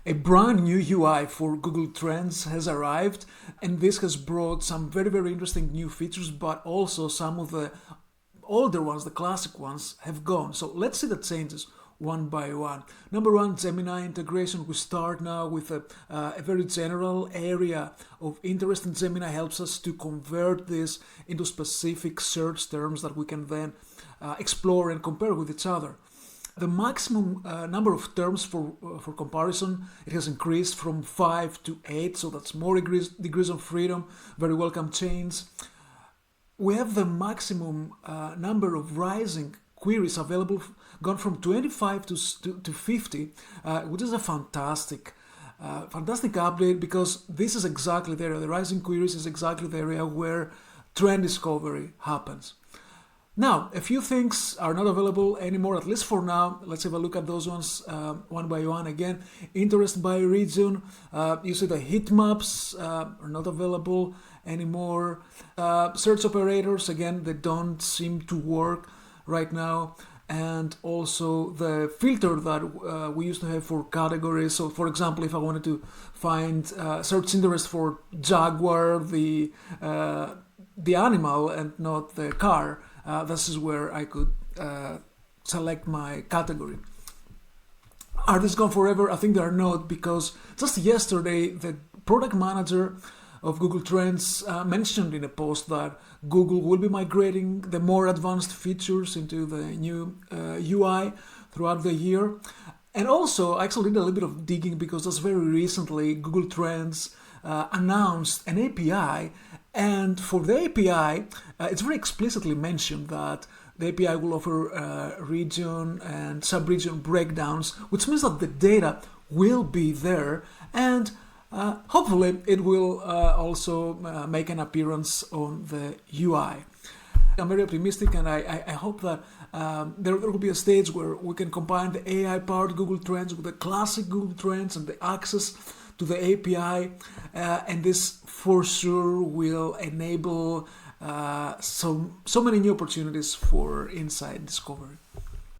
A brand new UI for Google Trends has arrived, and this has brought some very, very interesting new features, but also some of the older ones, the classic ones, have gone. So let's see the changes one by one. Number one, Gemini integration. We start now with a very general area of interest, and Gemini helps us to convert this into specific search terms that we can then explore and compare with each other. The maximum number of terms for comparison, it has increased from 5 to 8, so that's more degrees of freedom, very welcome change. We have the maximum number of rising queries available, gone from 25 to 50, which is a fantastic update, because this is exactly the area, the rising queries is exactly the area where trend discovery happens. Now, a few things are not available anymore, at least for now. Let's have a look at those ones one by one. Again, interest by region. You see the heat maps are not available anymore. Search operators, again, they don't seem to work right now. And also the filter that we used to have for categories. So, for example, if I wanted to find search interest for Jaguar, the animal, and not the car, this is where I could select my category. Are these gone forever? I think they are not, because just yesterday the product manager of Google Trends mentioned in a post that Google will be migrating the more advanced features into the new UI throughout the year. And also, I actually did a little bit of digging, because just very recently Google Trends announced an API. And for the API, it's very explicitly mentioned that the API will offer region and sub-region breakdowns, which means that the data will be there, and hopefully it will also make an appearance on the UI. I'm very optimistic, and I hope that there will be a stage where we can combine the AI-powered Google Trends with the classic Google Trends and the access to the API, and this for sure will enable so many new opportunities for insight discovery.